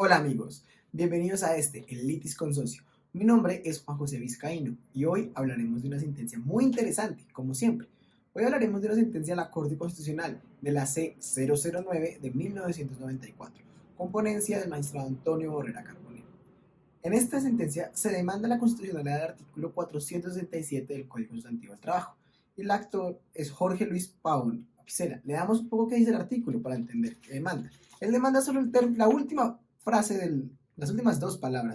Hola amigos, bienvenidos a el Litis Consorcio. Mi nombre es Juan José Vizcaíno y hoy hablaremos de una sentencia muy interesante, como siempre. Hoy hablaremos de una sentencia de la Corte Constitucional de la C-009 de 1994, con ponencia del magistrado Antonio Borrera Carbonell. En esta sentencia se demanda la constitucionalidad del artículo 467 del Código Sustantivo del Trabajo y el actor es Jorge Luis Pavón Apicera. Le damos un poco qué dice el artículo para entender qué demanda. Él demanda solo la última frase las últimas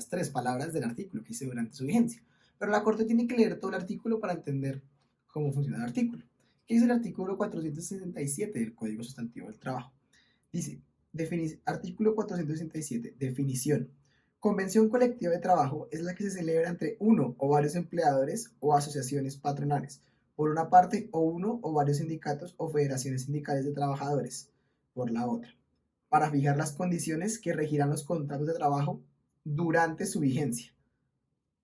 tres palabras del artículo que dice durante su vigencia. Pero la Corte tiene que leer todo el artículo para entender cómo funciona el artículo. ¿Qué dice el artículo 467 del Código Sustantivo del Trabajo? Dice, artículo 467, definición. Convención colectiva de trabajo es la que se celebra entre uno o varios empleadores o asociaciones patronales, por una parte, o uno o varios sindicatos o federaciones sindicales de trabajadores, por la otra, para fijar las condiciones que regirán los contratos de trabajo durante su vigencia.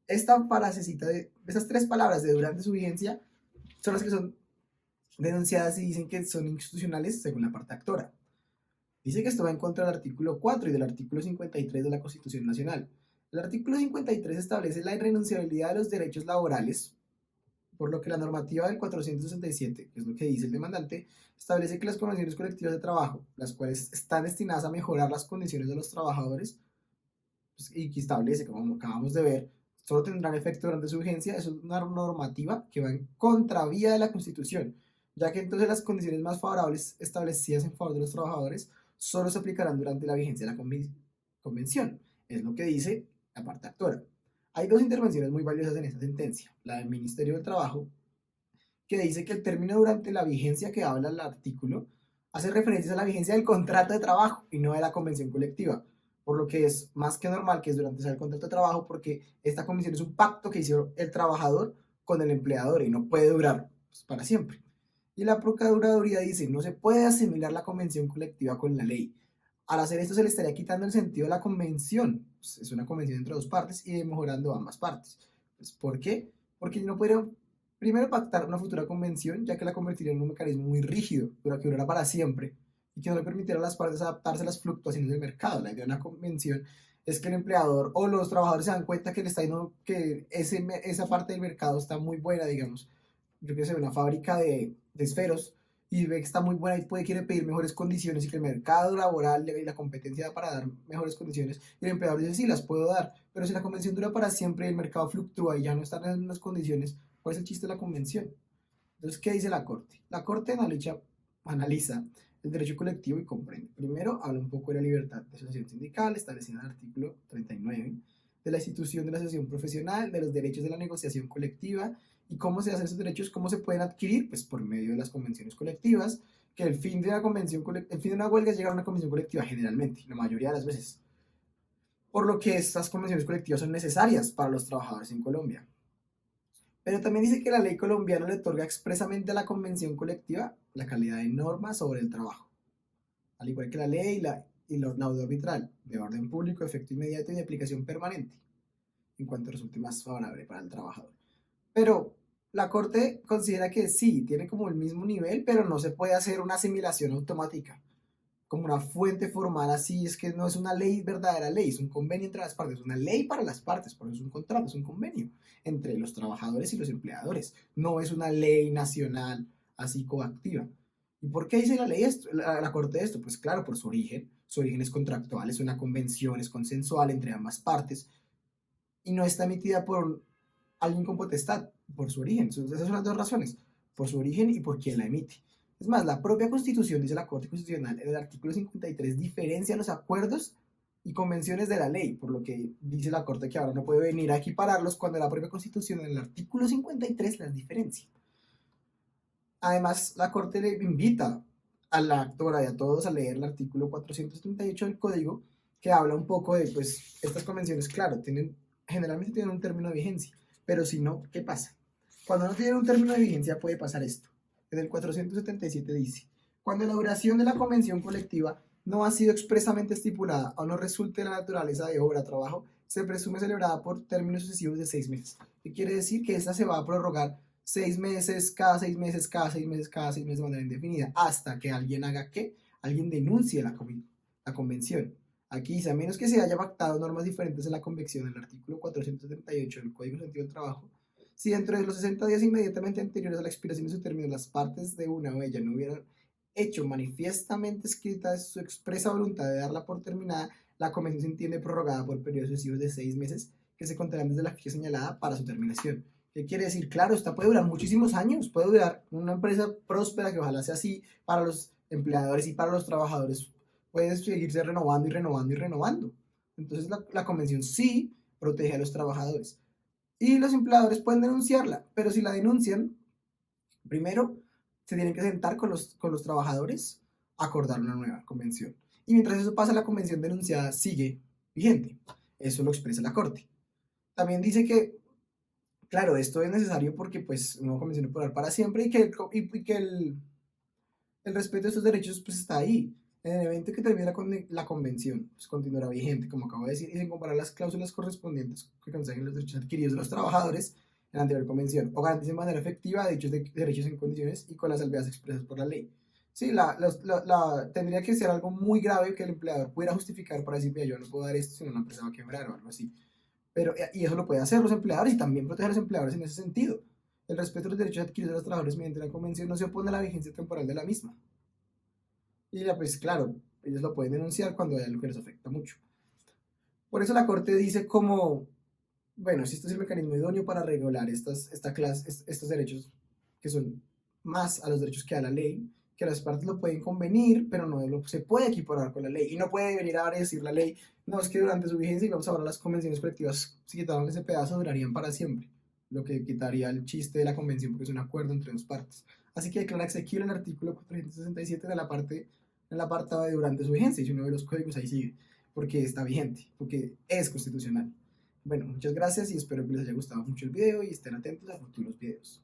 Esta frasecita de esas tres palabras de durante su vigencia son las que son denunciadas y dicen que son inconstitucionales según la parte actora. Dice que esto va en contra del artículo 4 y del artículo 53 de la Constitución Nacional. El artículo 53 establece la irrenunciabilidad de los derechos laborales, por lo que la normativa del 467, que es lo que dice el demandante, establece que las convenciones colectivas de trabajo, las cuales están destinadas a mejorar las condiciones de los trabajadores, pues, y que establece, como acabamos de ver, solo tendrán efecto durante su vigencia. Eso es una normativa que va en contravía de la Constitución, ya que entonces las condiciones más favorables establecidas en favor de los trabajadores solo se aplicarán durante la vigencia de la convención. Es lo que dice la parte actora. Hay dos intervenciones muy valiosas en esta sentencia. La del Ministerio del Trabajo, que dice que el término durante la vigencia que habla el artículo hace referencia a la vigencia del contrato de trabajo y no de la convención colectiva, por lo que es más que normal que es durante el contrato de trabajo, porque esta convención es un pacto que hizo el trabajador con el empleador y no puede durar pues, para siempre. Y la Procuraduría dice, no se puede asimilar la convención colectiva con la ley. Al hacer esto se le estaría quitando el sentido de la convención. Pues es una convención entre dos partes y mejorando ambas partes. Pues, ¿por qué? Porque no podrían primero pactar una futura convención, ya que la convertiría en un mecanismo muy rígido, pero que durara para siempre y que no le permitiera a las partes adaptarse a las fluctuaciones del mercado. La idea de una convención es que el empleador o los trabajadores se dan cuenta que, le está yendo, que esa parte del mercado está muy buena, digamos. Yo que sé, una fábrica de esferos y ve que está muy buena y quiere pedir mejores condiciones y que el mercado laboral y la competencia da para dar mejores condiciones y el empleador dice sí, las puedo dar, pero si la convención dura para siempre y el mercado fluctúa y ya no están en las condiciones, ¿cuál es el chiste de la convención? Entonces, ¿qué dice la Corte? La Corte analiza el derecho colectivo y comprende. Primero, habla un poco de la libertad de asociación sindical, establecida en el artículo 39, de la institución de la asociación profesional, de los derechos de la negociación colectiva y cómo se hacen esos derechos, cómo se pueden adquirir, pues por medio de las convenciones colectivas, que el fin de una huelga es llegar a una convención colectiva generalmente, la mayoría de las veces. Por lo que estas convenciones colectivas son necesarias para los trabajadores en Colombia. Pero también dice que la ley colombiana le otorga expresamente a la convención colectiva la calidad de norma sobre el trabajo, al igual que la ley la arbitral de orden público, efecto inmediato y de aplicación permanente, en cuanto resulte más favorable para el trabajador. Pero la Corte considera que sí, tiene como el mismo nivel, pero no se puede hacer una asimilación automática como una fuente formal así, es que no es una ley, verdadera ley, es un convenio entre las partes, es una ley para las partes, por eso es un contrato, es un convenio entre los trabajadores y los empleadores, no es una ley nacional así coactiva. ¿Y por qué dice la ley esto, la Corte esto? Pues claro, por su origen es contractual, es una convención, es consensual entre ambas partes y no está emitida por alguien con potestad, por su origen. Entonces, esas son las dos razones, por su origen y por quien la emite. Es más, la propia Constitución, dice la Corte Constitucional, en el artículo 53 diferencia los acuerdos y convenciones de la ley, por lo que dice la Corte que ahora no puede venir a equipararlos cuando la propia Constitución en el artículo 53 las diferencia. Además, la Corte le invita a la actora y a todos a leer el artículo 438 del Código, que habla un poco de, pues, estas convenciones, claro, generalmente tienen un término de vigencia, pero si no, ¿qué pasa? Cuando no tienen un término de vigencia puede pasar esto. En el 477 dice, cuando la duración de la convención colectiva no ha sido expresamente estipulada o no resulte de la naturaleza de obra o trabajo, se presume celebrada por términos sucesivos de 6 meses. ¿Qué quiere decir? Que esta se va a prorrogar 6 meses, cada 6 meses, cada 6 meses, cada 6 meses de manera indefinida, hasta que alguien haga qué, alguien denuncie la convención, Aquí dice, a menos que se haya pactado normas diferentes en la convención, el artículo 478 del Código Sentido del Trabajo, si dentro de los 60 días inmediatamente anteriores a la expiración de su término las partes de una o ella no hubieran hecho manifiestamente escrita su expresa voluntad de darla por terminada, la convención se entiende prorrogada por periodos sucesivos de 6 meses que se contarán desde la fecha señalada para su terminación. ¿Qué quiere decir? Claro, esta puede durar muchísimos años, puede durar una empresa próspera que ojalá sea así para los empleadores y para los trabajadores, puede seguirse renovando y renovando y renovando. Entonces la convención sí protege a los trabajadores. Y los empleadores pueden denunciarla, pero si la denuncian, primero se tienen que sentar con los trabajadores a acordar una nueva convención. Y mientras eso pasa, la convención denunciada sigue vigente. Eso lo expresa la Corte. También dice que, claro, esto es necesario porque pues una convención no puede durar para siempre y que el respeto de estos derechos pues está ahí. En el evento que termine la convención, pues continuará vigente, como acabo de decir, y se comparar las cláusulas correspondientes que consiguen los derechos adquiridos de los trabajadores en la anterior convención, o garantice de manera efectiva dichos derechos en condiciones y con las salvedades expresas por la ley. Sí, tendría que ser algo muy grave que el empleador pudiera justificar para decir, yo no puedo dar esto, sino la empresa va a quebrar o algo así. Pero, y eso lo pueden hacer los empleadores y también proteger a los empleadores en ese sentido. El respeto a los derechos adquiridos de los trabajadores mediante la convención no se opone a la vigencia temporal de la misma. Y ya, pues claro, ellos lo pueden denunciar cuando hay algo que les afecta mucho. Por eso la Corte dice como, bueno, si este es el mecanismo idóneo para regular estos derechos que son más a los derechos que da la ley, que las partes lo pueden convenir, pero se puede equiparar con la ley. Y no puede venir a decir la ley, no, es que durante su vigencia, y vamos a hablar las convenciones colectivas, si quitaban ese pedazo, durarían para siempre. Lo que quitaría el chiste de la convención porque es un acuerdo entre dos partes. Así que declara exequible el artículo 467 de la parte, en la apartado de durante su vigencia, y si uno ve los códigos ahí sigue, porque está vigente, porque es constitucional. Bueno, muchas gracias y espero que les haya gustado mucho el video y estén atentos a futuros videos.